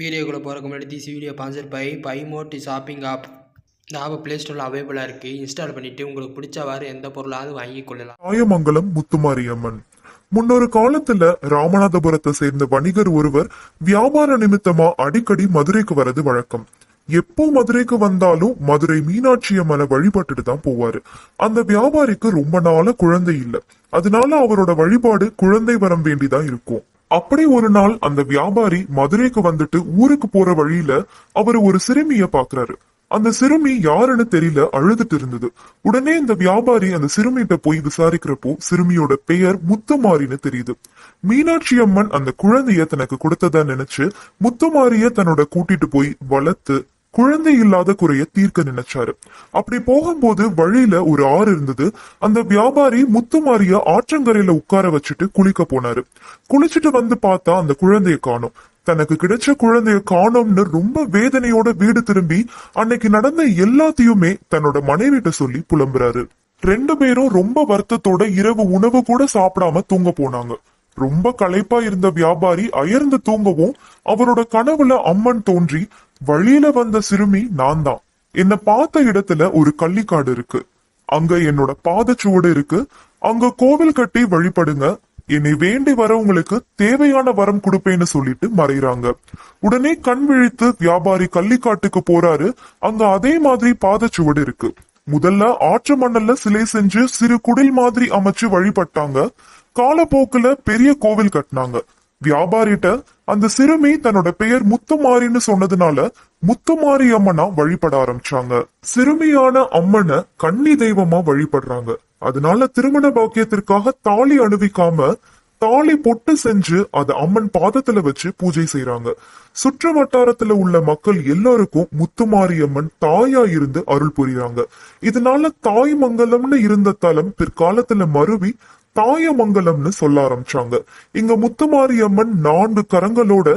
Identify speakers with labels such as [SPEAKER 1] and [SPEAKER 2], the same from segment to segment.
[SPEAKER 1] வீடியோக்குள்ளே போகிறதுக்கு முன்னாடி this video sponsor by mod shopping app. இந்த ஆப் ப்ளே ஸ்டோரில் அவைலபிளாக இருக்குது. இன்ஸ்டால் பண்ணிவிட்டு உங்களுக்கு பிடிச்சவாறு எந்த பொருளாவது வாங்கி கொள்ளலாம்.
[SPEAKER 2] தாயமங்கலம் முத்துமாரியம்மன். முன்னொரு காலத்துல ராமநாதபுரத்தை சேர்ந்த வணிகர் ஒருவர் வியாபார நிமித்தமா அடிக்கடி மதுரைக்கு வரது வழக்கம். எப்போ மதுரைக்கு வந்தாலும் மதுரை மீனாட்சி அம்மனை வழிபட்டுட்டு தான் போவாரு. அந்த வியாபாரிக்கு ரொம்ப நாள குழந்தை இல்ல, அதனால அவரோட வழிபாடு குழந்தை வரம் வேண்டிதான் இருக்கும். அப்படி ஒரு நாள் அந்த வியாபாரி மதுரைக்கு வந்துட்டு ஊருக்கு போற வழியில அவர் ஒரு சிறுமிய பாக்குறாரு. அந்த சிறுமி யாருன்னு தெரியல, அழுதுட்டு இருந்தது. உடனே இந்த வியாபாரி அந்த சிறுமிகிட்ட போய் விசாரிக்கிறப்போ சிறுமியோட பெயர் முத்துமாரின்னு தெரியுது. மீனாட்சி அம்மன் அந்த குழந்தைய தனக்கு கொடுத்ததா நினைச்சு முத்துமாரிய தன்னோட கூட்டிட்டு போய் வளர்த்து குழந்தை இல்லாத குறைய தீர்க்க நினைச்சாரு. அப்படி போகும்போது வழியில ஒரு ஆறு இருந்தது. அந்த வியாபாரி முத்துமாரிய ஆற்றங்கரையில உட்கார வச்சுட்டு குளிக்க போனாரு. குளிச்சுட்டு வந்து பார்த்தா அந்த குழந்தைய காணோம். தனக்கு கிடைச்ச குழந்தைய காணோம்னு ரொம்ப வேதனையோட வீடு திரும்பி அன்னைக்கு நடந்த எல்லாத்தையுமே தன்னோட மனைவிட்ட சொல்லி புலம்புறாரு. ரெண்டு பேரும் ரொம்ப வருத்தத்தோட இரவு உணவு கூட சாப்பிடாம தூங்க போனாங்க. ரொம்ப களைப்பா இருந்த வியாபாரி அயர்ந்து தூங்கவும் அவரோட கனவுல அம்மன் தோன்றி, வழியில வந்த சிறுமி நான் தான். என்ன பார்த்த இடத்துல ஒரு கள்ளிக்காடு இருக்கு, அங்க என்னோட பாதச்சுவடு இருக்கு, அங்க கோவில் கட்டி வழிபடுங்க, என்னை வேண்டி வரவங்களுக்கு தேவையான வரம் கொடுப்பேன்னு சொல்லிட்டு மறைறாங்க. உடனே கண் விழித்து வியாபாரி கள்ளிக்காட்டுக்கு போறாரு. அங்க அதே மாதிரி பாதச்சுவடு இருக்கு. முதல்ல ஆற்று மணல்ல சிலை செஞ்சு சிறு குடில் மாதிரி அமைச்சு வழிபட்டாங்க. காலப்போக்குல பெரிய கோவில் கட்டினாங்க. வியாபாரிட்ட அந்த சிறுமி தன்னோட பெயர் முத்துமாரின்னு சொன்னதுனால முத்துமாரி அம்மனா வழிபட ஆரம்பிச்சாங்க. சிறுமியான அம்மனை கன்னி தெய்வமா வழிபடுறாங்க. அதனால திருமண பாக்கியத்திற்காக தாலி அணிவிக்காம தாலி பொட்டு செஞ்சு அத அம்மன் பாதத்துல வச்சு பூஜை செய்யறாங்க. சுற்று வட்டாரத்துல உள்ள மக்கள் எல்லாருக்கும் முத்துமாரி அம்மன் தாயா இருந்து அருள் புரியுறாங்க. இதனால தாய்மங்கலம்னு இருந்த தலம் பிற்காலத்துல மருவி தாயமங்கலம்னு சொல்ல ஆரம்பிச்சாங்க. இங்க முத்துமாரி அம்மன் 4 கரங்களோட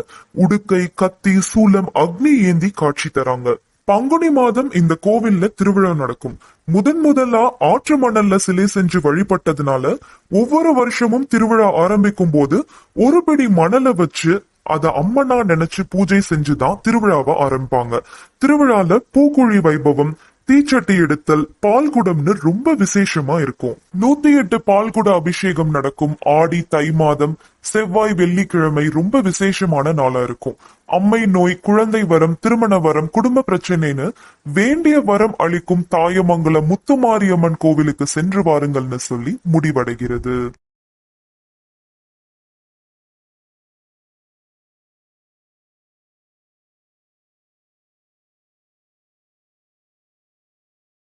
[SPEAKER 2] உடுக்கை, கத்தி, சூலம், அக்னி ஏந்தி காட்சி தராங்க. பங்குனி மாதம் இந்த கோவில்ல திருவிழா நடக்கும். முதலா ஆற்று மணல்ல சிலை செஞ்சு வழிபட்டதுனால ஒவ்வொரு வருஷமும் திருவிழா ஆரம்பிக்கும் போது ஒரு பிடி மணலை வச்சு அத அம்மனா நினைச்சு பூஜை செஞ்சுதான் திருவிழாவை ஆரம்பிப்பாங்க. திருவிழால பூக்குழி வைபவம், தீச்சட்டி எடுத்தல், பால்குடம்னு ரொம்ப விசேஷமா இருக்கும். 108 பால்குட அபிஷேகம் நடக்கும். ஆடி, தை மாதம், செவ்வாய், வெள்ளிக்கிழமை ரொம்ப விசேஷமான நாளா இருக்கும். அம்மை நோய், குழந்தை வரம், திருமண வரம், குடும்ப பிரச்சனைன்னு வேண்டிய வரம் அளிக்கும் தாயமங்கலம் முத்துமாரியம்மன் கோவிலுக்கு சென்று வாருங்கள்னு சொல்லி முடிவடைகிறது.